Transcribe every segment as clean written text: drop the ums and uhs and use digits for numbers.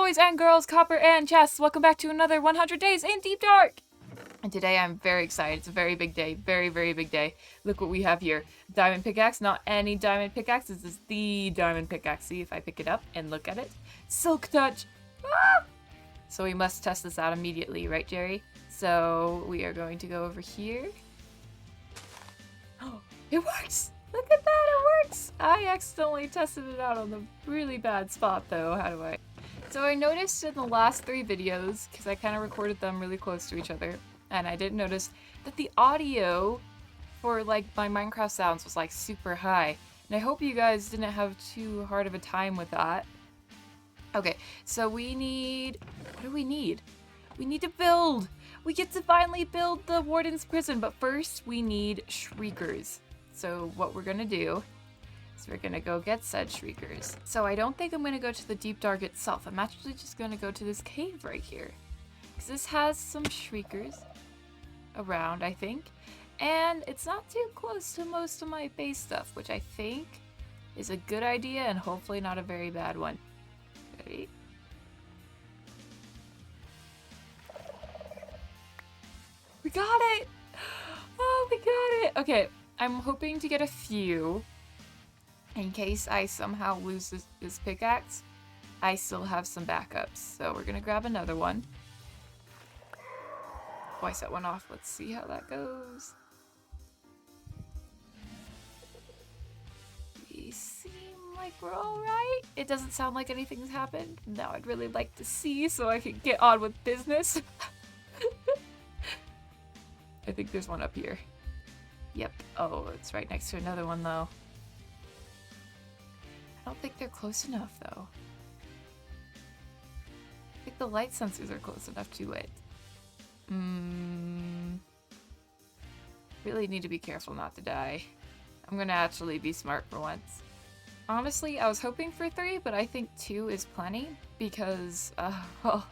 boys and girls, Copper and Chess. Welcome back to another 100 Days in Deep Dark. And today I'm very excited. It's a very big day. Very, very big day. Look what we have here. Diamond pickaxe. Not any diamond pickaxe. This is the diamond pickaxe. See if I pick it up and look at it. Silk touch. Ah! So we must test this out immediately, right, Jerry? So we are going to go over here. Oh, it works! Look at that, it works! I accidentally tested it out on the really bad spot, though. How do I? So I noticed in the last 3 videos, because I kind of recorded them really close to each other, and I didn't notice that the audio for, like, my Minecraft sounds was, like, super high. And I hope you guys didn't have too hard of a time with that. Okay, so we need... What do we need? We need to build! We get to finally build the Warden's prison, but first we need shriekers. So what we're gonna do is we're gonna go get said shriekers. So I don't think I'm gonna go to the deep dark itself. I'm actually just gonna go to this cave right here. Because this has some shriekers around, I think. And it's not too close to most of my base stuff, which I think is a good idea and hopefully not a very bad one. Ready? We got it! Oh, we got it! Okay, I'm hoping to get a few. In case I somehow lose this pickaxe, I still have some backups. So we're gonna grab another one. Oh, I set one off. Let's see how that goes. We seem like we're alright. It doesn't sound like anything's happened. Now I'd really like to see so I can get on with business. I think there's one up here. Yep. Oh, it's right next to another one, though. I don't think they're close enough, though. I think the light sensors are close enough to it. Really need to be careful not to die. I'm gonna actually be smart for once. Honestly, I was hoping for 3, but I think 2 is plenty because, well,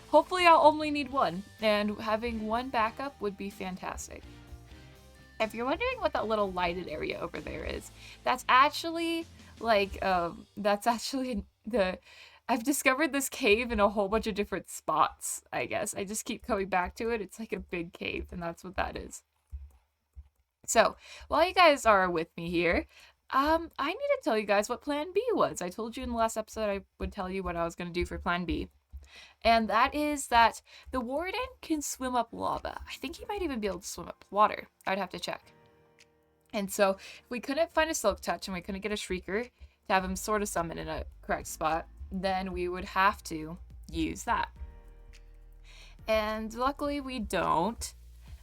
hopefully I'll only need 1, and having 1 backup would be fantastic. If you're wondering what that little lighted area over there is, that's actually, like, I've discovered this cave in a whole bunch of different spots, I guess. I just keep coming back to it. It's like a big cave, and that's what that is. So, while you guys are with me here, I need to tell you guys what Plan B was. I told you in the last episode I would tell you what I was going to do for Plan B. And that is that the Warden can swim up lava. I think he might even be able to swim up water. I'd have to check. And so if we couldn't find a silk touch and we couldn't get a shrieker to have him sort of summon in a correct spot, then we would have to use that. And luckily we don't.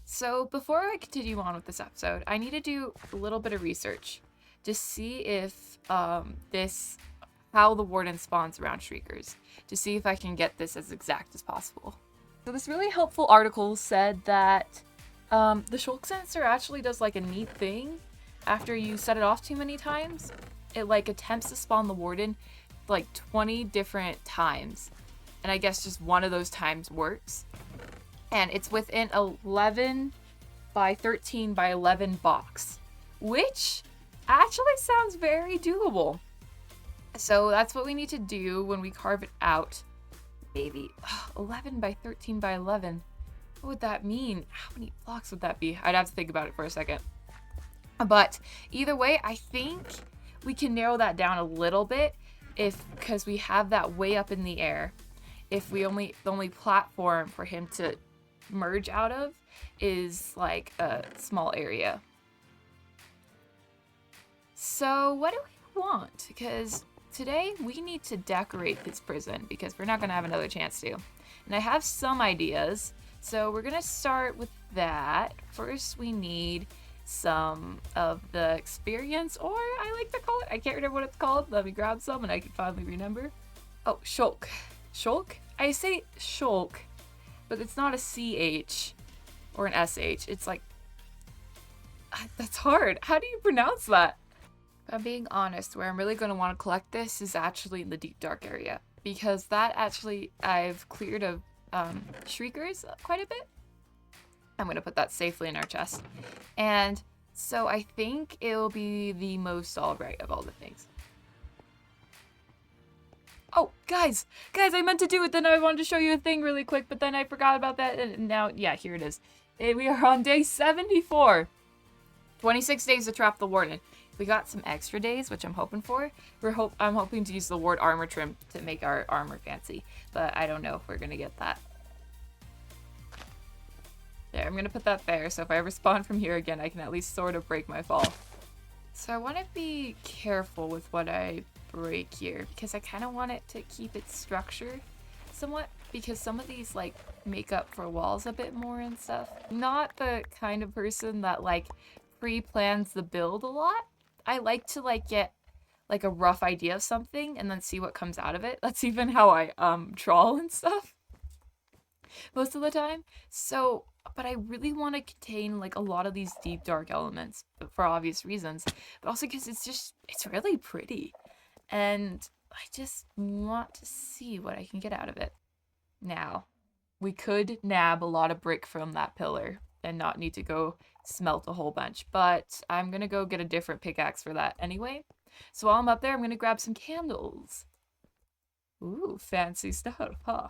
So before I continue on with this episode, I need to do a little bit of research to see if how the Warden spawns around shriekers, to see if I can get this as exact as possible. So this really helpful article said that the shulk sensor actually does like a neat thing. After you set it off too many times, it like attempts to spawn the Warden like 20 different times. And I guess just one of those times works. And it's within 11 by 13 by 11 box, which actually sounds very doable. So that's what we need to do when we carve it out. Maybe 11 by 13 by 11. What would that mean? How many blocks would that be? I'd have to think about it for a second. But either way, I think we can narrow that down a little bit because we have that way up in the air. If the only platform for him to merge out of is like a small area. So what do we want? Because today we need to decorate this prison because we're not going to have another chance to. And I have some ideas. So we're going to start with that. First we need some of the experience, or I like to call it, I can't remember what it's called. Let me grab some and I can finally remember. Oh, shulk. Shulk? I say shulk, but it's not a CH or an SH. It's like, that's hard. How do you pronounce that? If I'm being honest, where I'm really going to want to collect this is actually in the deep dark area, because that actually, I've cleared of shriekers quite a bit. I'm going to put that safely in our chest. And so I think it'll be the most alright of all the things. Oh, guys, I meant to do it. Then I wanted to show you a thing really quick, but then I forgot about that. And now, yeah, here it is. We are on day 74. 26 days to trap the Warden. We got some extra days, which I'm hoping for. I'm hoping to use the Ward armor trim to make our armor fancy, but I don't know if we're gonna get that. There, I'm gonna put that there, so if I ever spawn from here again, I can at least sort of break my fall. So I want to be careful with what I break here, because I kind of want it to keep its structure somewhat, because some of these like make up for walls a bit more and stuff. Not the kind of person that like pre-plans the build a lot. I like to like get like a rough idea of something and then see what comes out of it. That's even how I trawl and stuff most of the time. So, but I really want to contain like a lot of these deep dark elements for obvious reasons, but also because it's really pretty, and I just want to see what I can get out of it. Now, we could nab a lot of brick from that pillar and not need to go smelt a whole bunch, but I'm gonna go get a different pickaxe for that anyway. So while I'm up there, I'm gonna grab some candles. Ooh, fancy stuff, huh?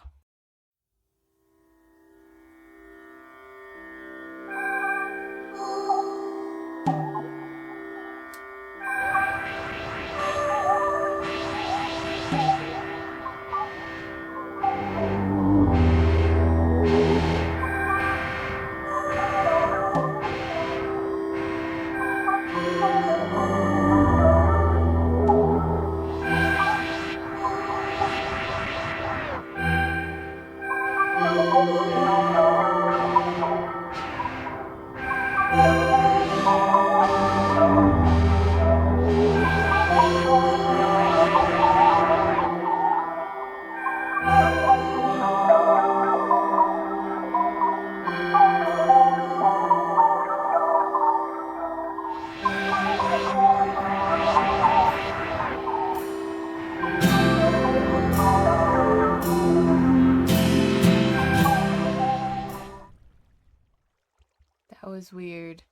That was weird.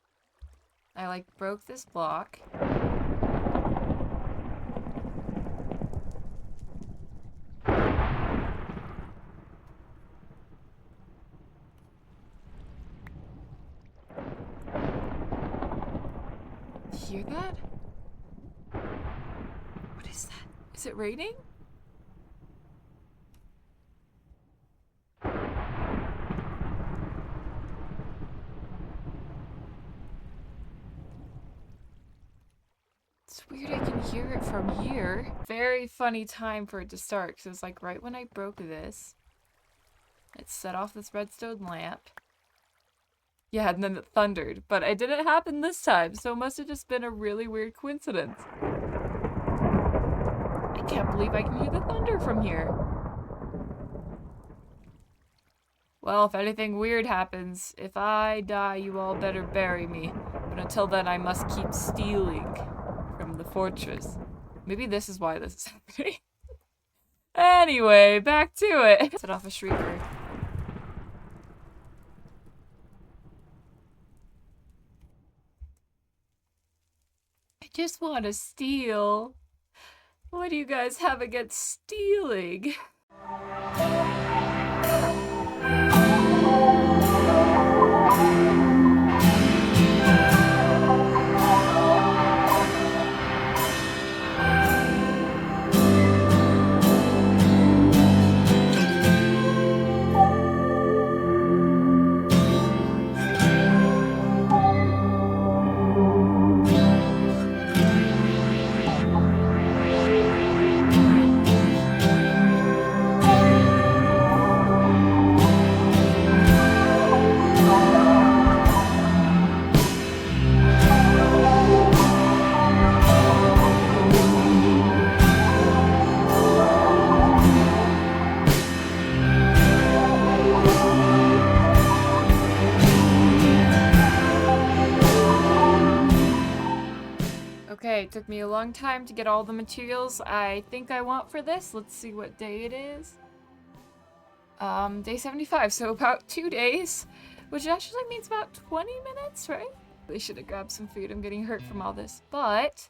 I like broke this block. Hear that? What is that? Is it raining? It's weird I can hear it from here. Very funny time for it to start, because it was like right when I broke this. It set off this redstone lamp. Yeah, and then it thundered, but it didn't happen this time, so it must have just been a really weird coincidence. I can't believe I can hear the thunder from here. Well, if anything weird happens, if I die, you all better bury me. But until then, I must keep stealing from the fortress. Maybe this is why this is happening. Anyway, back to it. Set off a shrieker. I just want to steal. What do you guys have against stealing? Okay, it took me a long time to get all the materials I think I want for this. Let's see what day it is. Day 75, so about 2 days, which actually means about 20 minutes, right? I should have grabbed some food. I'm getting hurt from all this. But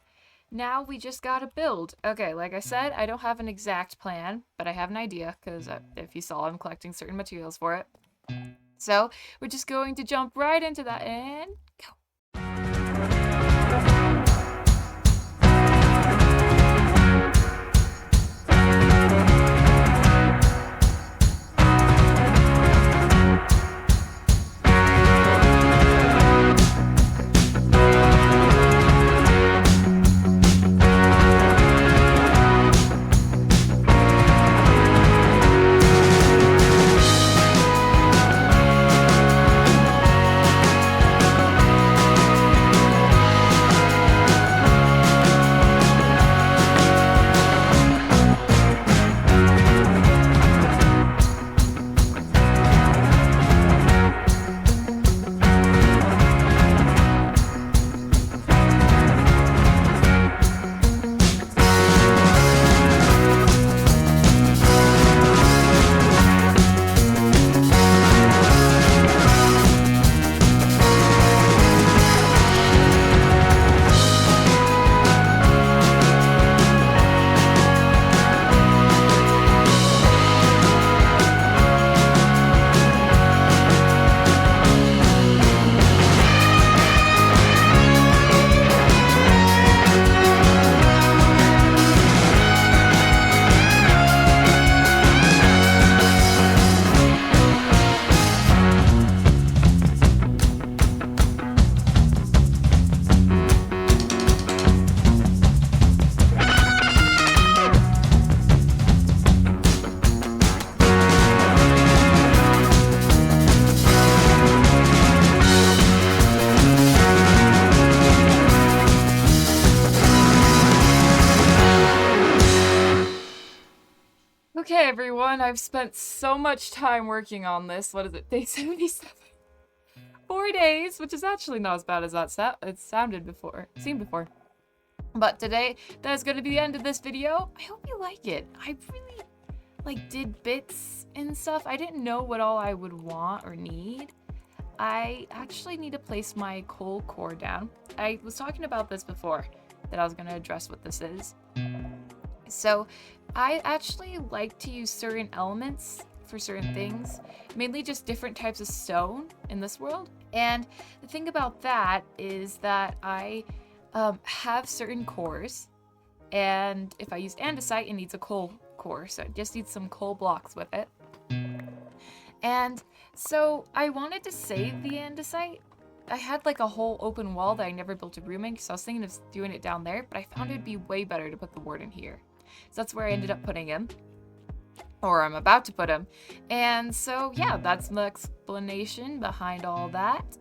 now we just gotta build. Okay, like I said, I don't have an exact plan, but I have an idea, because if you saw, I'm collecting certain materials for it. So we're just going to jump right into that and go. Okay, everyone, I've spent so much time working on this. What is it? Day 77. 4 days, which is actually not as bad as it seemed before. But today, that is going to be the end of this video. I hope you like it. I really, did bits and stuff. I didn't know what all I would want or need. I actually need to place my coal core down. I was talking about this before, that I was going to address what this is. So I actually like to use certain elements for certain things, mainly just different types of stone in this world. And the thing about that is that I have certain cores, and if I use andesite, it needs a coal core, so it just needs some coal blocks with it. And so I wanted to save the andesite. I had like a whole open wall that I never built a room in, because I was thinking of doing it down there, but I found it'd be way better to put the Warden here. So that's where I ended up putting him, or I'm about to put him. And so yeah, that's the explanation behind all that.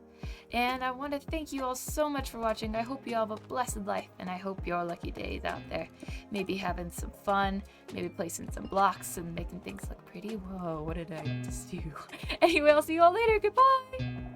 And I want to thank you all so much for watching. I hope you all have a blessed life, and I hope your lucky days out there. Maybe having some fun, maybe placing some blocks and making things look pretty. Whoa, what did I just do? Anyway, I'll see you all later. Goodbye!